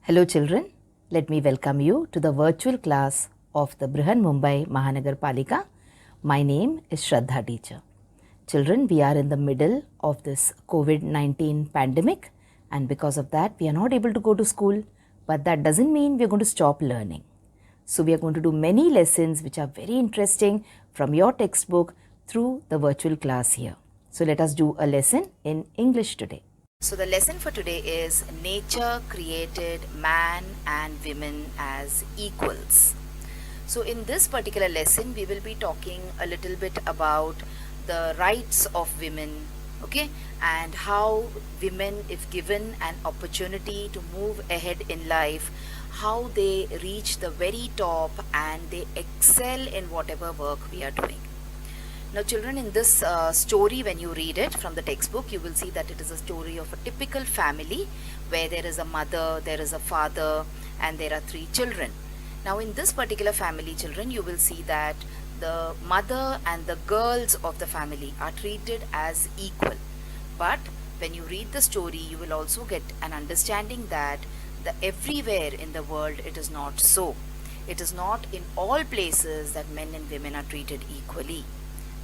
Hello children, let me welcome you to the virtual class of the Brihan Mumbai Mahanagar Palika. My name is Shraddha teacher. Children, we are in the middle of this COVID-19 pandemic, and because of that we are not able to go to school, but that doesn't mean we are going to stop learning. So we are going to do many lessons which are very interesting from your textbook through the virtual class here. So let us do a lesson in English today. So the lesson for today is nature created man and women as equals. So in this particular lesson we will be talking a little bit about the rights of women, okay, and how women, if given an opportunity to move ahead in life, how they reach the very top and they excel in whatever work we are doing. Now children, in this story, when you read it from the textbook, you will see that it is a story of a typical family where there is a mother, there is a father, and there are 3 children. Now in this particular family, children, you will see that the mother and the girls of the family are treated as equal. But when you read the story, you will also get an understanding that everywhere in the world it is not so. It is not in all places that men and women are treated equally.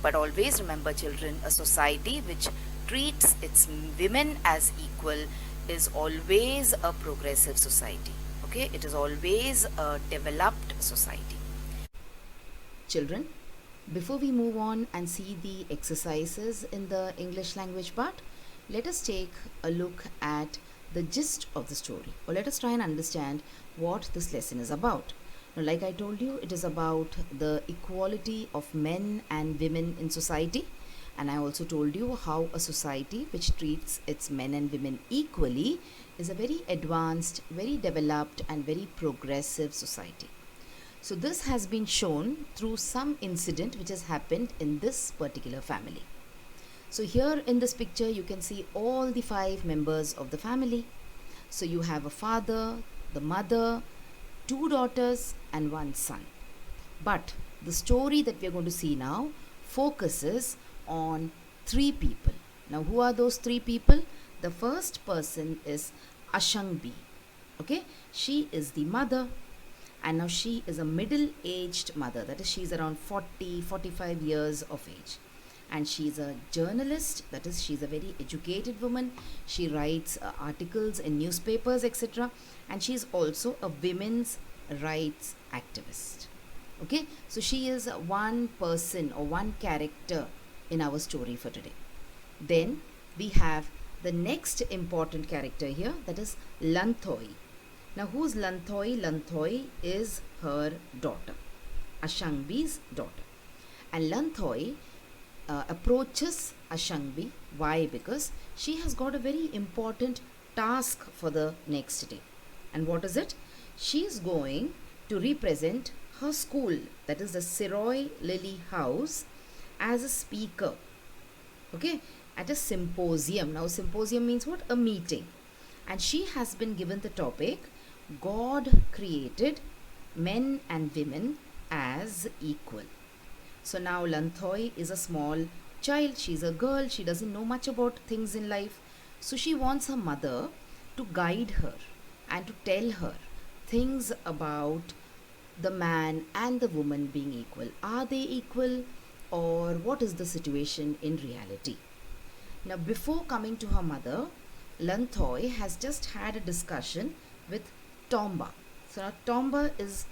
But always remember children, a society which treats its women as equal is always a progressive society. Okay, it is always a developed society. Children, before we move on and see the exercises in the English language part, let us take a look at the gist of the story, or let us try and understand what this lesson is about. Now, like I told you, it is about the equality of men and women in society, and I also told you how a society which treats its men and women equally is a very advanced, very developed and very progressive society. So this has been shown through some incident which has happened in this particular family. So here in this picture you can see all the 5 members of the family. So you have a father, the mother, 2 daughters and 1 son. But the story that we are going to see now focuses on 3 people. Now who are those 3 people? The first person is Ashangbi. Okay, she is the mother, and now she is a middle-aged mother. That is, she is around 40-45 years of age. And she is a journalist, that is, she is a very educated woman. She writes articles in newspapers, etc. And she is also a women's rights activist. Okay, so she is one person or one character in our story for today. Then we have the next important character here, that is Lanthoi. Now who's Lanthoi? Lanthoi is her daughter, Ashangbi's daughter. And Lanthoi approaches Ashangbi. Why? Because she has got a very important task for the next day. And what is it? She is going to represent her school, that is the Siroi Lily House, as a speaker, okay, at a symposium. Now symposium means what? A meeting. And she has been given the topic, God created men and women as equal. So now Lanthoi is a small child, she's a girl, she doesn't know much about things in life. So she wants her mother to guide her and to tell her things about the man and the woman being equal. Are they equal, or what is the situation in reality? Now before coming to her mother, Lanthoi has just had a discussion with Tomba. So now Tomba is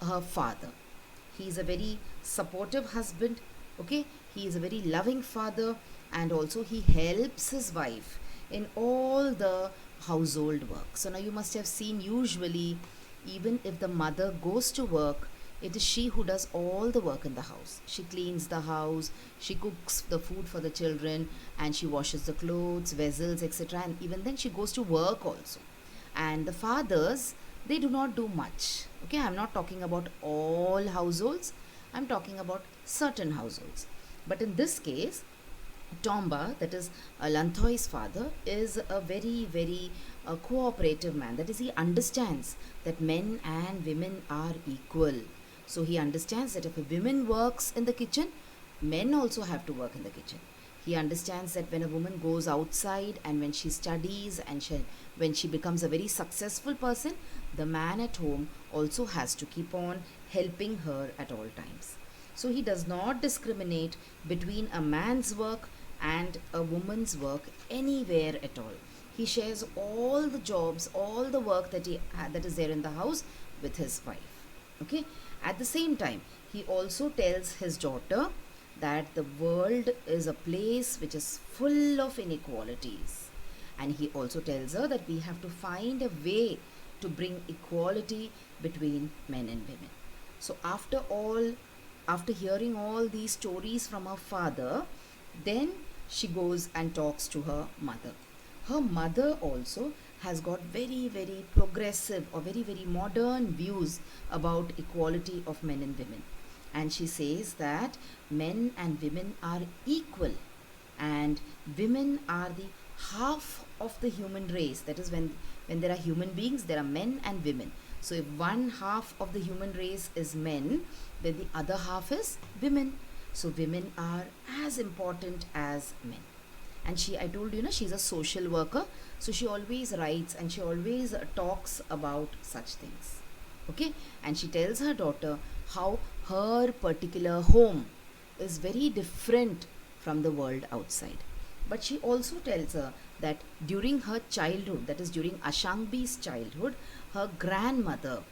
her father. He is a very supportive husband, okay, he is a very loving father, and also he helps his wife in all the household work. So now you must have seen, usually even if the mother goes to work, it is she who does all the work in the house. She cleans the house, she cooks the food for the children, and she washes the clothes, vessels, etc. And even then she goes to work also. And the fathers, they do not do much. Okay, I'm not talking about all households, I'm talking about certain households. But in this case, Tomba, that is Lanthoi's father, is a very cooperative man. That is, he understands that men and women are equal. So he understands that if a woman works in the kitchen, men also have to work in the kitchen. He understands that when a woman goes outside and when she studies and when she becomes a very successful person, the man at home also has to keep on helping her at all times. So he does not discriminate between a man's work and a woman's work anywhere at all. He shares all the jobs, all the work that is there in the house with his wife. Okay. At the same time, he also tells his daughter that the world is a place which is full of inequalities, and he also tells her that we have to find a way to bring equality between men and women. So after hearing all these stories from her father, then she goes and talks to her mother. Her mother also has got very, very progressive or very, very modern views about equality of men and women. And she says that men and women are equal, and women are the half of the human race. That is, when there are human beings, there are men and women. So if one half of the human race is men, then the other half is women. So women are as important as men. And I told you, she's a social worker. So she always writes and she always talks about such things. Okay. And she tells her daughter how her particular home is very different from the world outside. But she also tells her that during her childhood, that is during Ashangbi's childhood, her grandmother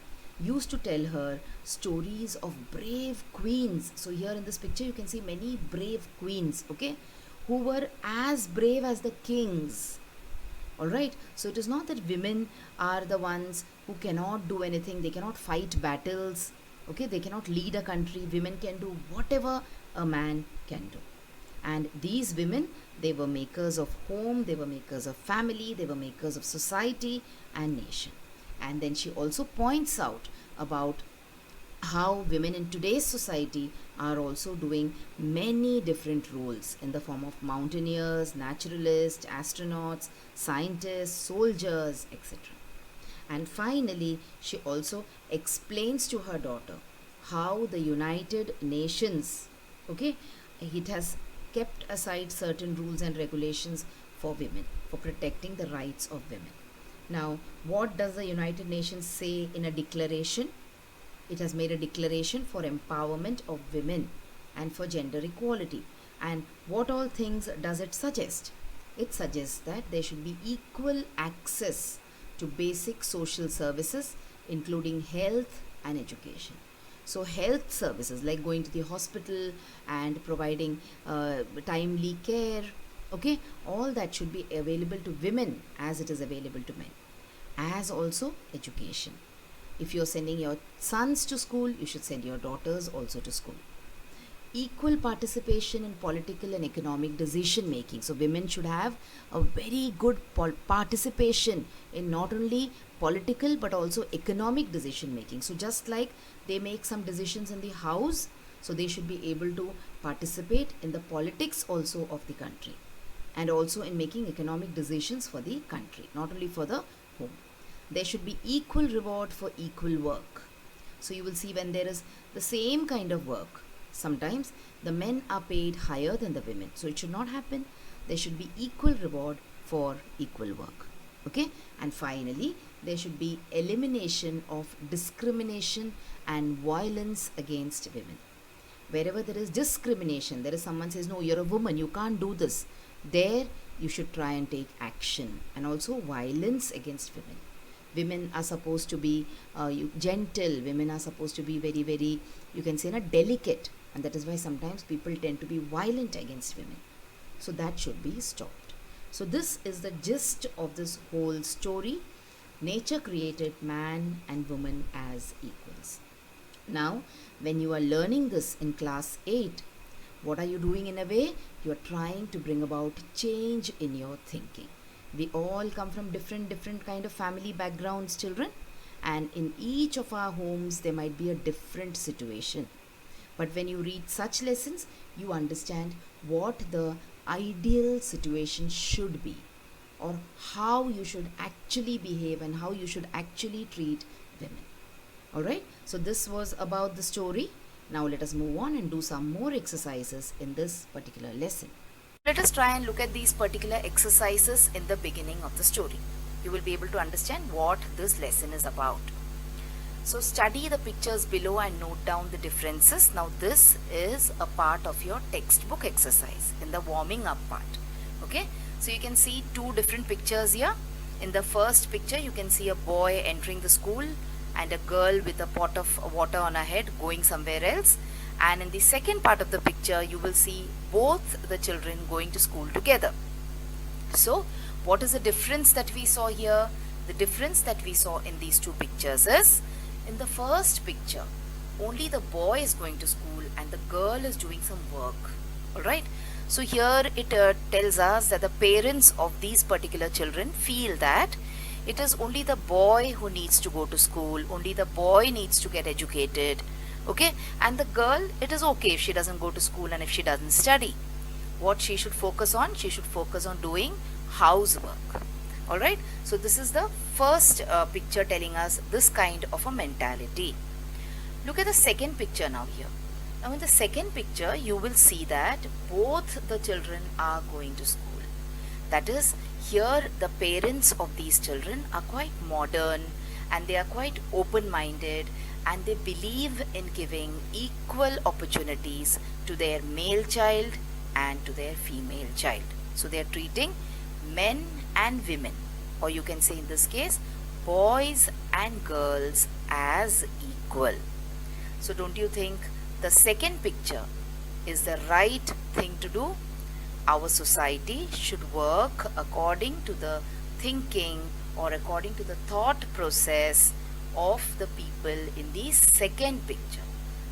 used to tell her stories of brave queens. So here in this picture you can see many brave queens, okay, who were as brave as the kings. Alright, so it is not that women are the ones who cannot do anything, they cannot fight battles, okay, they cannot lead a country. Women can do whatever a man can do. And these women, they were makers of home, they were makers of family, they were makers of society and nation. And then she also points out about how women in today's society are also doing many different roles in the form of mountaineers, naturalists, astronauts, scientists, soldiers, etc. And finally, she also explains to her daughter how the United Nations, okay, it has kept aside certain rules and regulations for women, for protecting the rights of women. Now, what does the United Nations say in a declaration? It has made a declaration for empowerment of women and for gender equality. And what all things does it suggest? It suggests that there should be equal access to basic social services, including health and education. So health services like going to the hospital and providing timely care, okay, all that should be available to women as it is available to men. As also education. If you're sending your sons to school, you should send your daughters also to school. Equal participation in political and economic decision making. So women should have a very good participation in not only political but also economic decision making. So just like they make some decisions in the house, so they should be able to participate in the politics also of the country, and also in making economic decisions for the country, not only for the home. There should be equal reward for equal work. So you will see when there is the same kind of work, sometimes the men are paid higher than the women. So it should not happen. There should be equal reward for equal work. Okay. And finally, there should be elimination of discrimination and violence against women. Wherever there is discrimination, there is someone says, no, you're a woman, you can't do this. There you should try and take action. And also violence against women. Women are supposed to be gentle. Women are supposed to be very, very, you can say, delicate. And that is why sometimes people tend to be violent against women. So that should be stopped. So this is the gist of this whole story. Nature created man and woman as equals. Now, when you are learning this in class 8, what are you doing in a way? You are trying to bring about change in your thinking. We all come from different kind of family backgrounds, children. And in each of our homes, there might be a different situation. But when you read such lessons, you understand what the ideal situation should be, or how you should actually behave and how you should actually treat women. Alright, so this was about the story. Now let us move on and do some more exercises in this particular lesson. Let us try and look at these particular exercises in the beginning of the story. You will be able to understand what this lesson is about. So study the pictures below and note down the differences. Now this is a part of your textbook exercise in the warming up part. Okay, so you can see two different pictures here. In the first picture you can see a boy entering the school and a girl with a pot of water on her head going somewhere else. And in the second part of the picture you will see both the children going to school together. So what is the difference that we saw here? The difference that we saw in these two pictures is, in the first picture only the boy is going to school and the girl is doing some work. Alright, so here it tells us that the parents of these particular children feel that it is only the boy who needs to go to school, only the boy needs to get educated. Okay, and the girl, it is okay if she doesn't go to school and if she doesn't study. What she should focus on? She should focus on doing housework. Alright, so this is the first picture telling us this kind of a mentality. Look at the second picture now here. Now in the second picture you will see that both the children are going to school. That is, here the parents of these children are quite modern and they are quite open-minded and they believe in giving equal opportunities to their male child and to their female child. So they are treating men and women, or you can say in this case boys and girls, as equal. So don't you think the second picture is the right thing to do? Our society should work according to the thinking or according to the thought process of the people in the second picture.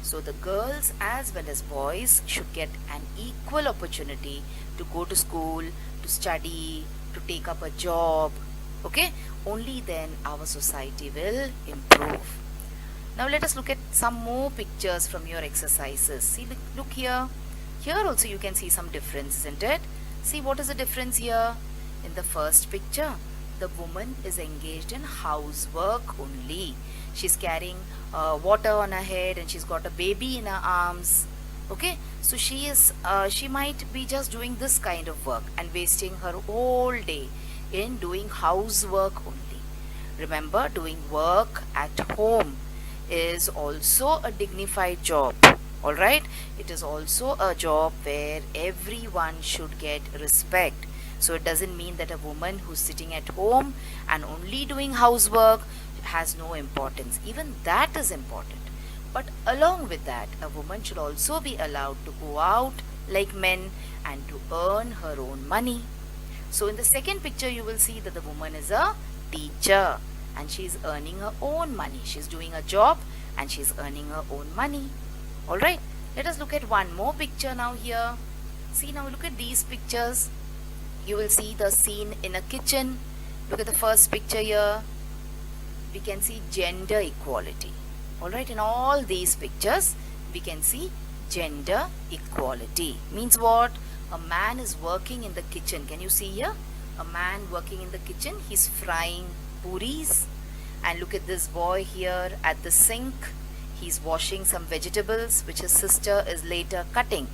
So the girls as well as boys should get an equal opportunity to go to school, to study, to take up a job. Okay, only then our society will improve. Now let us look at some more pictures from your exercises. See, look here. Here also you can see some difference, isn't it? See, what is the difference here? In the first picture, the woman is engaged in housework only. She's carrying water on her head and she's got a baby in her arms. Okay, so she might be just doing this kind of work and wasting her whole day in doing housework only. Remember, doing work at home is also a dignified job. Alright, it is also a job where everyone should get respect. So it doesn't mean that a woman who's sitting at home and only doing housework has no importance. Even that is important. But along with that, a woman should also be allowed to go out like men and to earn her own money. So in the second picture you will see that the woman is a teacher and she is earning her own money. She's doing a job and she's earning her own money. Alright, let us look at one more picture now here. See, now look at these pictures. You will see the scene in a kitchen. Look at the first picture here. We can see gender equality. Alright, in all these pictures we can see gender equality. Means what? A man is working in the kitchen. Can you see here? A man working in the kitchen. He's frying puris. And look at this boy here at the sink. He's washing some vegetables which his sister is later cutting.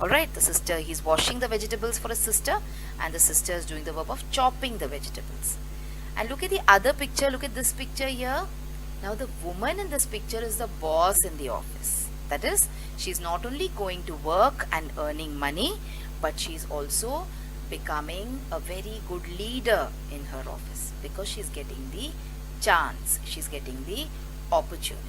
Alright, he's washing the vegetables for his sister and the sister is doing the work of chopping the vegetables. And look at the other picture, look at this picture here. Now the woman in this picture is the boss in the office. That is, she's not only going to work and earning money, but she's also becoming a very good leader in her office because she's getting the chance, she's getting the opportunity.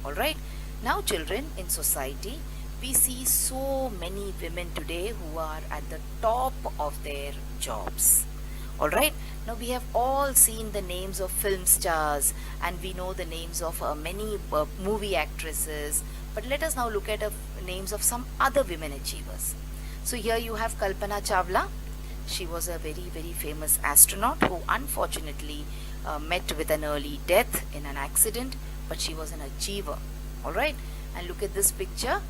Alright, now children, in society we see so many women today who are at the top of their jobs. Alright, now we have all seen the names of film stars and we know the names of many movie actresses, but let us now look at names of some other women achievers. So here you have Kalpana Chawla. She was a very famous astronaut who unfortunately met with an early death in an accident, but she was an achiever. Alright, and look at this picture.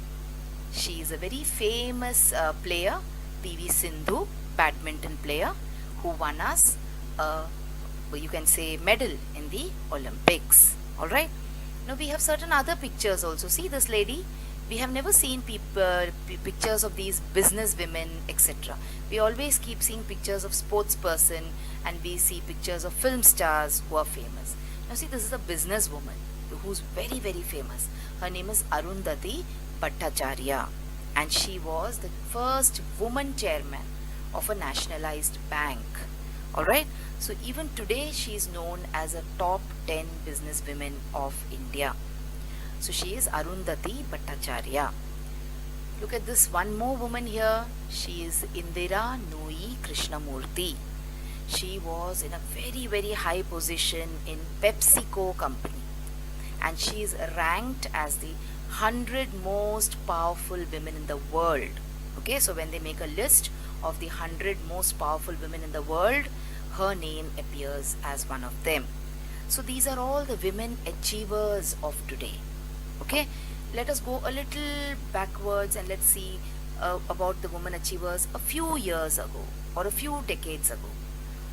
She is a very famous player, PV Sindhu, badminton player, who won us you can say medal in the Olympics. Alright, now we have certain other pictures also. See this lady, we have never seen pictures of these business women, etc. We always keep seeing pictures of sports person, and we see pictures of film stars who are famous. Now see, this is a business woman who's very, very famous. Her name is Arundhati Bhattacharya, and she was the first woman chairman of a nationalized bank. Alright, so even today she is known as a top 10 businesswomen of India. So she is Arundhati Bhattacharya. Look at this one more woman here. She is Indira Nooyi Krishnamurthy. She was in a very, very high position in PepsiCo company, and she is ranked as the 100 most powerful women in the world. Okay, so when they make a list of the 100 most powerful women in the world, her name appears as one of them. So these are all the women achievers of today. Okay, let us go a little backwards and let's see about the women achievers a few years ago or a few decades ago.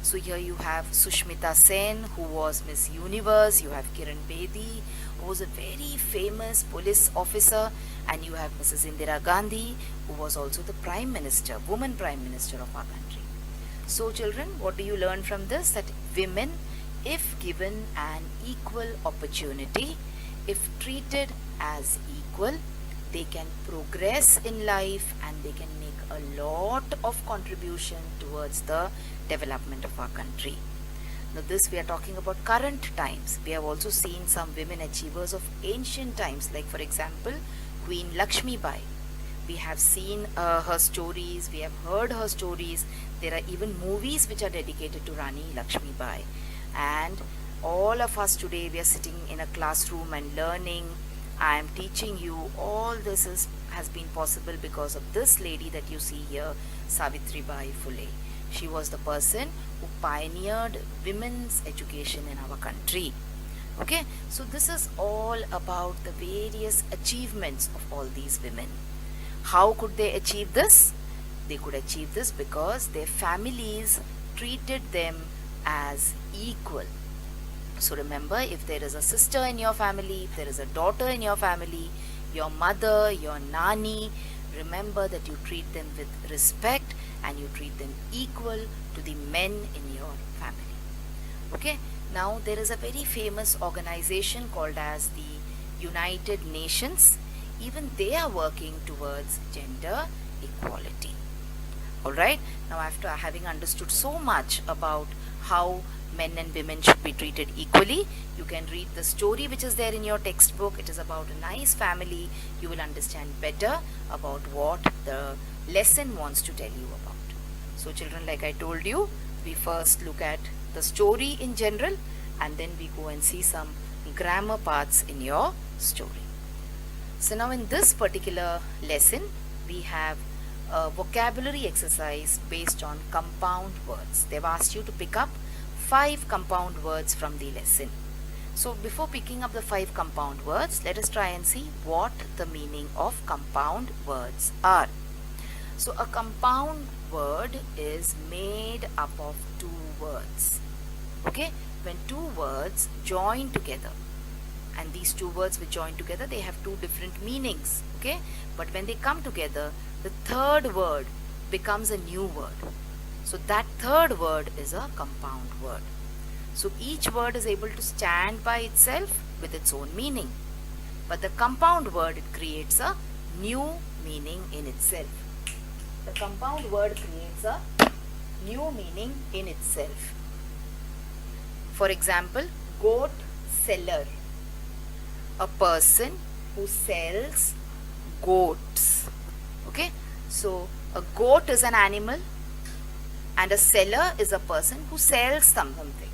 So here you have Sushmita Sen, who was Miss Universe. You have Kiran Bedi, who was a very famous police officer, and you have Mrs. Indira Gandhi, who was also the Prime Minister, woman Prime Minister of our country. So children, what do you learn from this? That women, if given an equal opportunity, if treated as equal, they can progress in life and they can make a lot of contribution towards the development of our country. Now this we are talking about current times. We have also seen some women achievers of ancient times, like for example Queen Lakshmi Bai. We have seen her stories, we have heard her stories. There are even movies which are dedicated to Rani Lakshmi Bai. And all of us today, we are sitting in a classroom and learning. I am teaching you. All this has been possible because of this lady that you see here, Savitribai Phule. She was the person who pioneered women's education in our country. Okay, so this is all about the various achievements of all these women. How could they achieve this? They could achieve this because their families treated them as equal. So remember, if there is a sister in your family, if there is a daughter in your family, your mother, your nani, remember that you treat them with respect and you treat them equal to the men in your family. Okay, now there is a very famous organization called as the United Nations. Even they are working towards gender equality. Alright, now after having understood so much about how men and women should be treated equally, you can read the story which is there in your textbook. It is about a nice family. You will understand better about what the lesson wants to tell you about. So children, like I told you, we first look at the story in general and then we go and see some grammar parts in your story. So now in this particular lesson, we have a vocabulary exercise based on compound words. They've asked you to pick up 5 compound words from the lesson. So before picking up the 5 compound words, let us try and see what the meaning of compound words are. So a compound word is made up of 2 words. Okay, when 2 words join together, and these 2 words which join together, they have 2 different meanings. Okay, but when they come together, the third word becomes a new word. So that third word is a compound word. So each word is able to stand by itself with its own meaning. But the compound word, it creates a new meaning in itself. The compound word creates a new meaning in itself. For example, goat seller. A person who sells goats. Okay, so a goat is an animal and a seller is a person who sells something.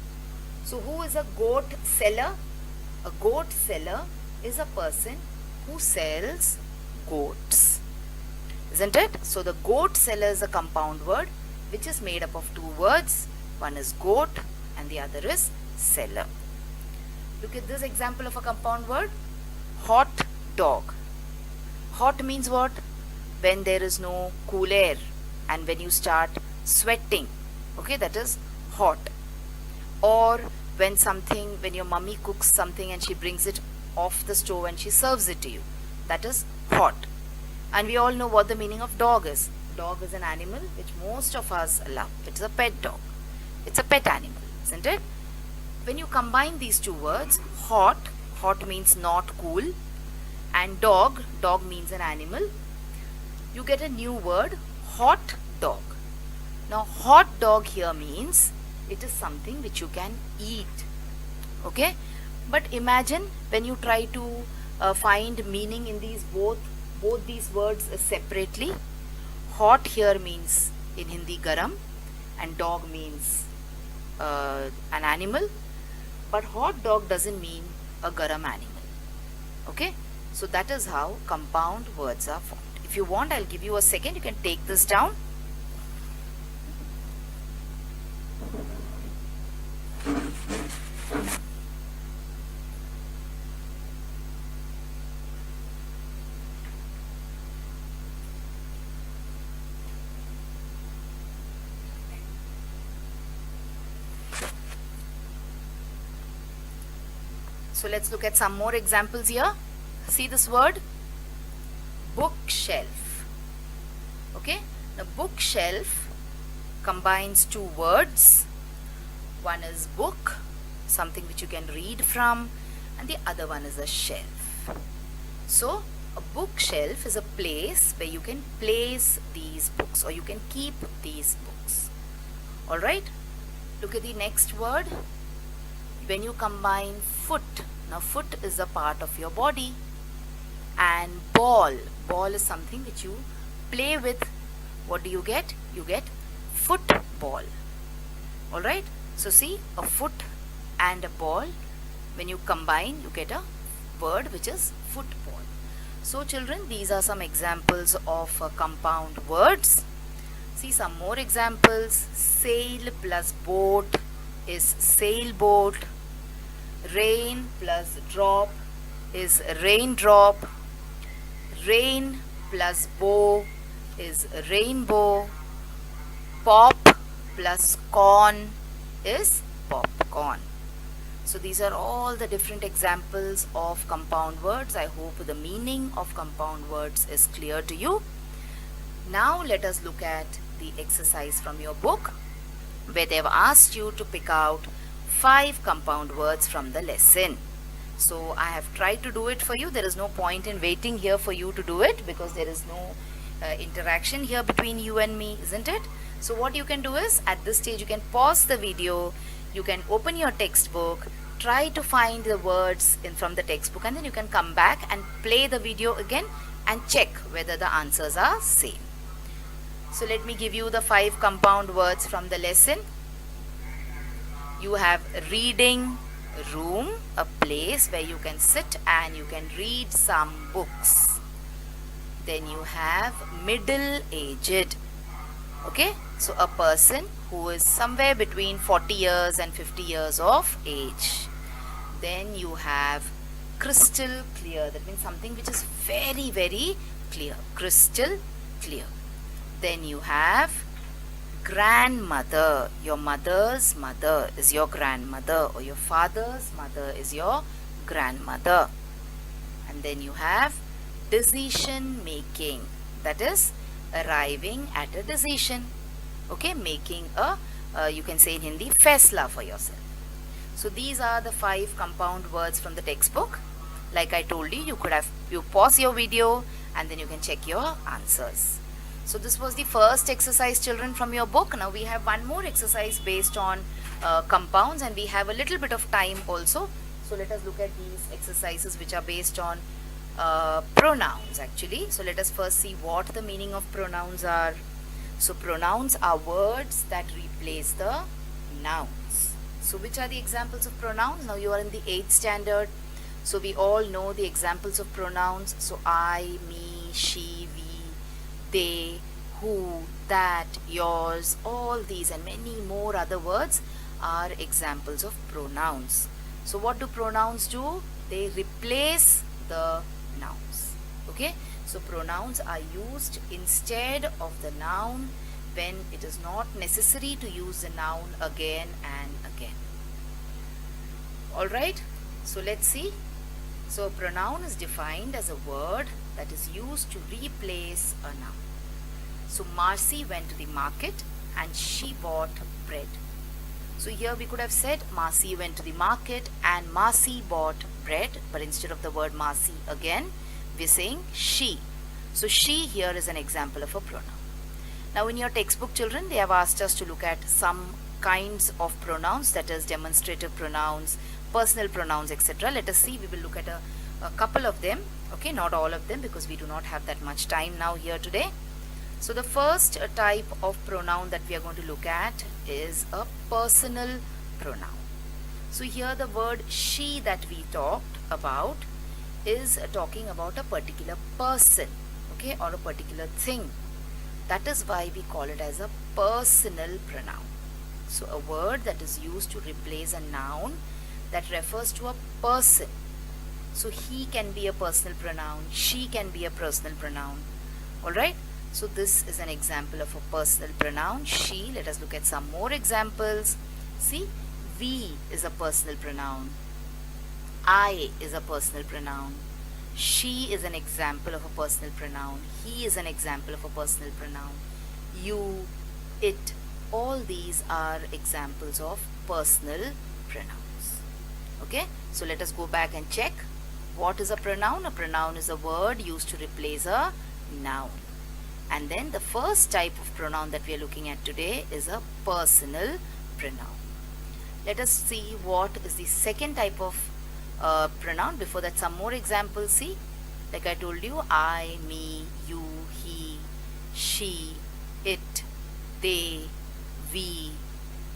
So who is a goat seller? A goat seller is a person who sells goats, isn't it? So the goat seller is a compound word which is made up of 2 words. One is goat and the other is seller. Look at this example of a compound word. Hot dog. Hot means what? When there is no cool air and when you start sweating. Okay, that is hot. Or when your mummy cooks something and she brings it off the stove and she serves it to you. That is hot. And we all know what the meaning of dog is. Dog is an animal which most of us love. It's a pet dog. It's a pet animal, isn't it? When you combine these two words, hot, hot means not cool, and dog, dog means an animal, you get a new word, hot dog. Now, hot dog here means it is something which you can eat. Okay? But imagine when you try to find meaning in these both these words separately. Hot here means in Hindi garam, and dog means an animal. But hot dog doesn't mean a garam animal. Okay? So that is how compound words are formed. If you want, I'll give you a second. You can take this down. So let's look at some more examples here. See this word? Bookshelf. Okay? Now bookshelf combines two words. One is book, something which you can read from, and the other one is a shelf. So a bookshelf is a place where you can place these books, or you can keep these books. Alright? Look at the next word. When you combine foot, now foot is a part of your body, and ball is something which you play with. What do you get? You get football. Alright, so see, a foot and a ball, when you combine you get a word which is football. So children, these are some examples of compound words. See some more examples. Sail plus boat is sailboat. Rain plus drop is raindrop. Rain plus bow is rainbow. Pop plus corn is popcorn. So these are all the different examples of compound words. I hope the meaning of compound words is clear to you. Now let us look at the exercise from your book, where they have asked you to pick out 5 compound words from the lesson. So I have tried to do it for you. There is no point in waiting here for you to do it, because there is no interaction here between you and me, isn't it? So what you can do is, at this stage you can pause the video, you can open your textbook, try to find the words from the textbook, and then you can come back and play the video again and check whether the answers are same. So let me give you the 5 compound words from the lesson. You have reading room, a place where you can sit and you can read some books. Then you have middle-aged. Okay, so a person who is somewhere between 40 years and 50 years of age. Then you have crystal clear. That means something which is very, very clear. Crystal clear. Then you have grandmother. Your mother's mother is your grandmother, or your father's mother is your grandmother. And then you have decision making. That is arriving at a decision. Okay, making a, you can say in Hindi, faisla for yourself. So these are the 5 compound words from the textbook. Like I told you, you pause your video and then you can check your answers. So this was the first exercise, children, from your book. Now we have one more exercise based on compounds, and we have a little bit of time also. So let us look at these exercises which are based on pronouns actually. So let us first see what the meaning of pronouns are. So pronouns are words that replace the nouns. So which are the examples of pronouns? Now you are in the 8th standard. So we all know the examples of pronouns. So I, me, she, we, they, who, that, yours, all these and many more other words are examples of pronouns. So what do pronouns do? They replace the nouns. Okay, so pronouns are used instead of the noun when it is not necessary to use the noun again and again. Alright, so let's see. So a pronoun is defined as a word that is used to replace a noun. So Marcy went to the market and she bought bread. So here we could have said Marcy went to the market and Marcy bought bread, but instead of the word Marcy again, we're saying she. So she here is an example of a pronoun. Now in your textbook, children, they have asked us to look at some kinds of pronouns, that is demonstrative pronouns, personal pronouns, etc. Let us see, we will look at a couple of them, okay, not all of them because we do not have that much time now here today. So the first type of pronoun that we are going to look at is a personal pronoun. So here the word she that we talked about is talking about a particular person, okay, or a particular thing. That is why we call it as a personal pronoun. So a word that is used to replace a noun that refers to a person. So he can be a personal pronoun, she can be a personal pronoun. Alright, so this is an example of a personal pronoun, she. Let us look at some more examples. See, we is a personal pronoun, I is a personal pronoun, she is an example of a personal pronoun, he is an example of a personal pronoun, you, it, all these are examples of personal pronouns. Okay, so let us go back and check. What is a pronoun? A pronoun is a word used to replace a noun. And then the first type of pronoun that we are looking at today is a personal pronoun. Let us see what is the second type of pronoun. Before that, some more examples. See, like I told you, I, me, you, he, she, it, they, we,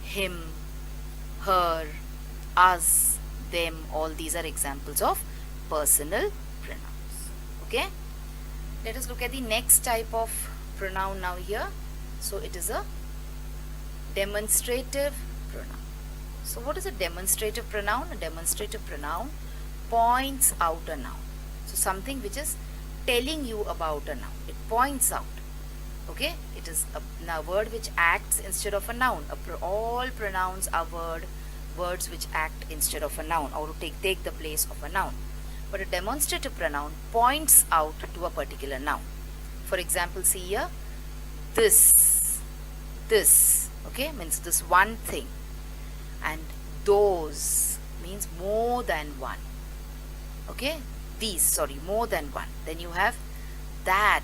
him, her, us, them, all these are examples of personal pronouns. Okay, let us look at the next type of pronoun now here. So it is a demonstrative pronoun. So what is a demonstrative pronoun? A demonstrative pronoun points out a noun. So something which is telling you about a noun. It points out. Okay, it is a word which acts instead of a noun. All pronouns are words which act instead of a noun or take the place of a noun. But a demonstrative pronoun points out to a particular noun. For example, see here, this, okay, means this one thing, and those means more than one. Okay, more than one. Then you have that,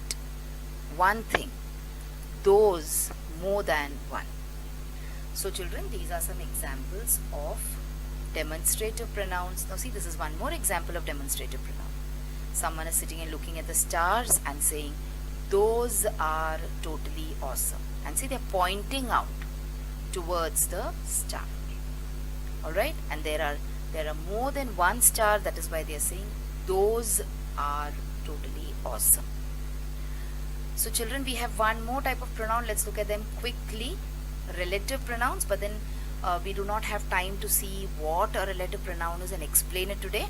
one thing, those, more than one. So children, these are some examples of demonstrative pronouns. Now see, this is one more example of demonstrative pronoun. Someone is sitting and looking at the stars and saying, those are totally awesome. And see, they're pointing out towards the star. Alright, and there are more than one star, that is why they are saying, those are totally awesome. So children, we have one more type of pronoun. Let's look at them quickly. Relative pronouns, but then we do not have time to see what a relative pronoun is and explain it today.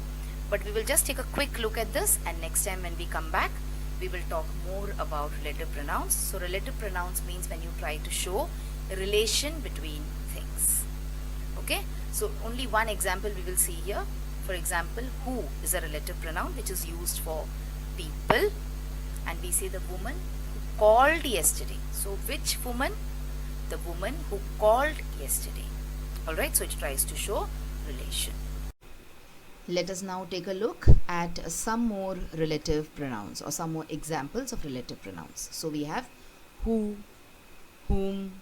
But we will just take a quick look at this, and next time when we come back, we will talk more about relative pronouns. So relative pronouns means when you try to show a relation between things. Okay, so only one example we will see here. For example, who is a relative pronoun which is used for people, and we say the woman who called yesterday. So which woman? The woman who called yesterday. Alright, so it tries to show relation. Let us now take a look at some more relative pronouns or some more examples of relative pronouns. So we have who, whom,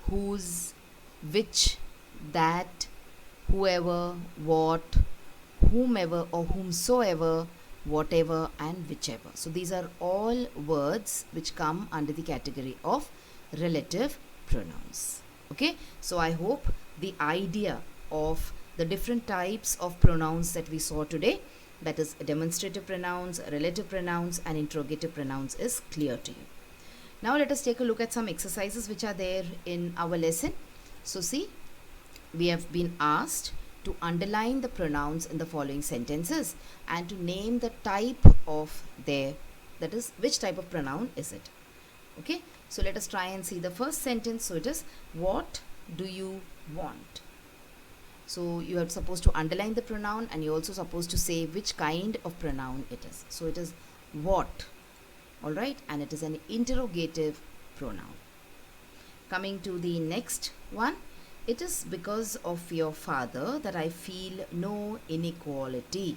whose, which, that, whoever, what, whomever or whomsoever, whatever and whichever. So these are all words which come under the category of relative pronouns. Okay, so I hope the idea of the different types of pronouns that we saw today, that is demonstrative pronouns, relative pronouns and interrogative pronouns, is clear to you. Now let us take a look at some exercises which are there in our lesson. So see, we have been asked to underline the pronouns in the following sentences and to name the type of their, that is, which type of pronoun is it. Okay, so let us try and see the first sentence. So it is, what do you want? So you are supposed to underline the pronoun and you're also supposed to say which kind of pronoun it is. So it is, what. Alright, and it is an interrogative pronoun. Coming to the next one, it is because of your father that I feel no inequality.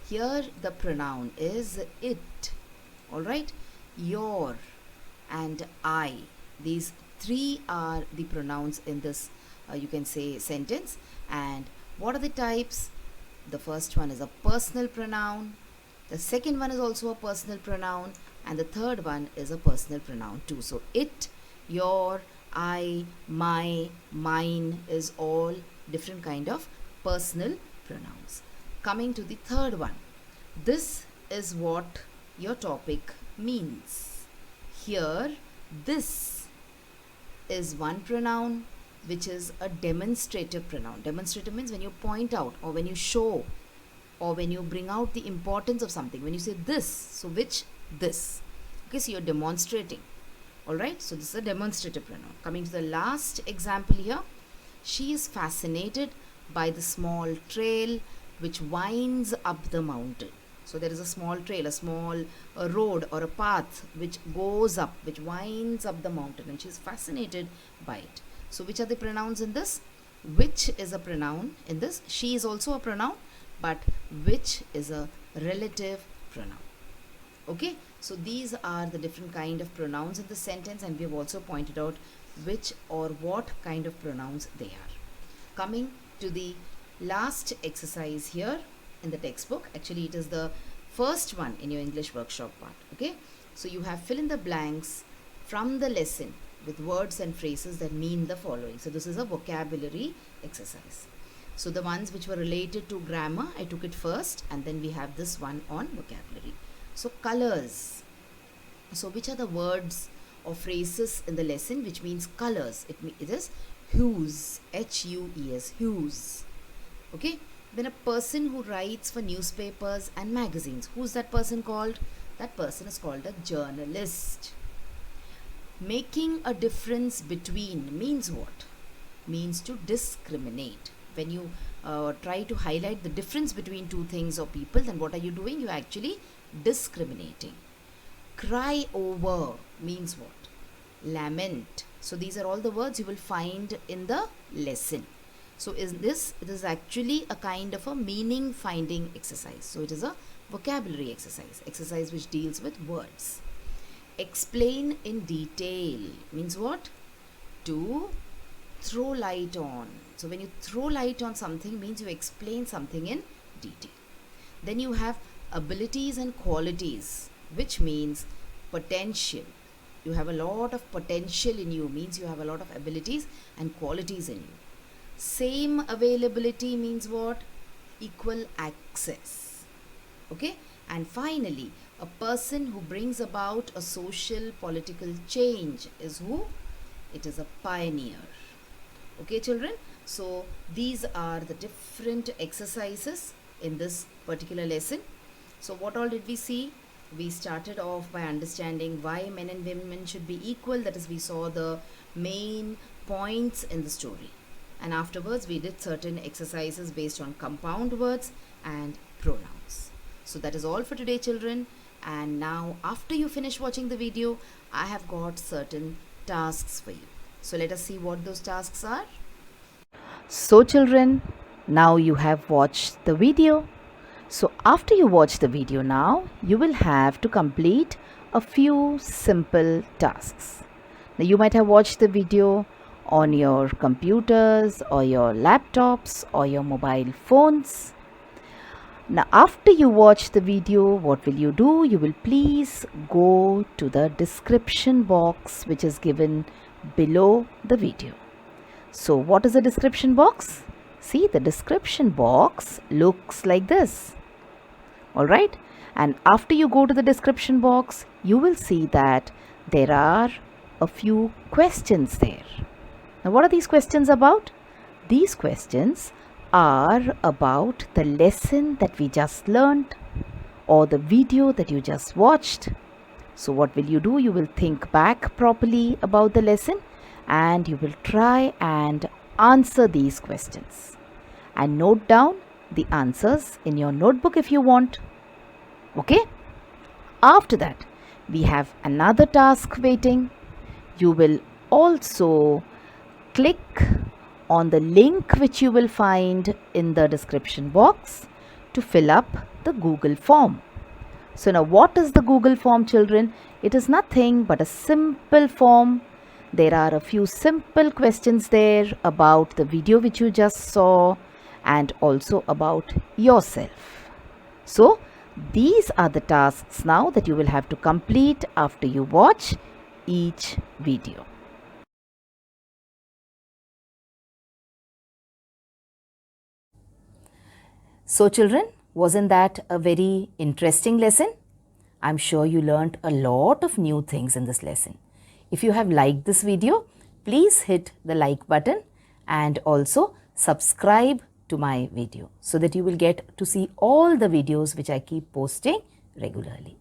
Here the pronoun is it. Alright, your and I. These three are the pronouns in this you can say sentence. And what are the types? The first one is a personal pronoun. The second one is also a personal pronoun, and the third one is a personal pronoun too. So it, your, I, my, mine is all different kind of personal pronouns. Coming to the third one, this is what your topic means. Here, this is one pronoun which is a demonstrative pronoun. Demonstrative means when you point out or when you show or when you bring out the importance of something. When you say this, so which this? Okay, so you're demonstrating. Alright, so this is a demonstrative pronoun. Coming to the last example here, she is fascinated by the small trail which winds up the mountain. So there is a small trail, a road or a path which goes up, which winds up the mountain, and she is fascinated by it. So which are the pronouns in this? Which is a pronoun in this. She is also a pronoun, but which is a relative pronoun. Okay, so these are the different kind of pronouns in the sentence, and we have also pointed out which or what kind of pronouns they are. Coming to the last exercise here in the textbook. Actually, it is the first one in your English workshop part. Okay, so you have fill in the blanks from the lesson with words and phrases that mean the following. So this is a vocabulary exercise. So the ones which were related to grammar, I took it first, and then we have this one on vocabulary. So colors. So which are the words or phrases in the lesson which means colors? It is hues, H-U-E-S, hues. Okay. When a person who writes for newspapers and magazines, who's that person called? That person is called a journalist. Making a difference between means what? Means to discriminate. When you try to highlight the difference between two things or people, then what are you doing? You're actually discriminating. Cry over means what? Lament. So these are all the words you will find in the lesson. So it is actually a kind of a meaning finding exercise. So it is a vocabulary exercise which deals with words. Explain in detail means what? To throw light on. So when you throw light on something means you explain something in detail. Then you have abilities and qualities, which means potential. You have a lot of potential in you means you have a lot of abilities and qualities in you. Same availability means what? Equal access. Okay, and finally a person who brings about a social political change is who? It is a pioneer. Okay children, so these are the different exercises in this particular lesson. So what all did we see? We started off by understanding why men and women should be equal. That is, we saw the main points in the story. And afterwards we did certain exercises based on compound words and pronouns. So that is all for today children. And now after you finish watching the video, I have got certain tasks for you. So let us see what those tasks are. So children, now you have watched the video. So after you watch the video now, you will have to complete a few simple tasks. Now you might have watched the video on your computers or your laptops or your mobile phones. Now after you watch the video, what will you do? You will please go to the description box which is given below the video. So what is the description box? See, the description box looks like this. Alright, and after you go to the description box, you will see that there are a few questions there. Now what are these questions about? These questions are about the lesson that we just learned or the video that you just watched. So what will you do? You will think back properly about the lesson and you will try and answer these questions and note down the answers in your notebook if you want. Okay? After that, we have another task waiting. You will also click on the link which you will find in the description box to fill up the Google form. So now what is the Google form, children? It is nothing but a simple form. There are a few simple questions there about the video which you just saw and also about yourself. So these are the tasks now that you will have to complete after you watch each video. So children, wasn't that a very interesting lesson? I'm sure you learnt a lot of new things in this lesson. If you have liked this video, please hit the like button and also subscribe to my video so that you will get to see all the videos which I keep posting regularly.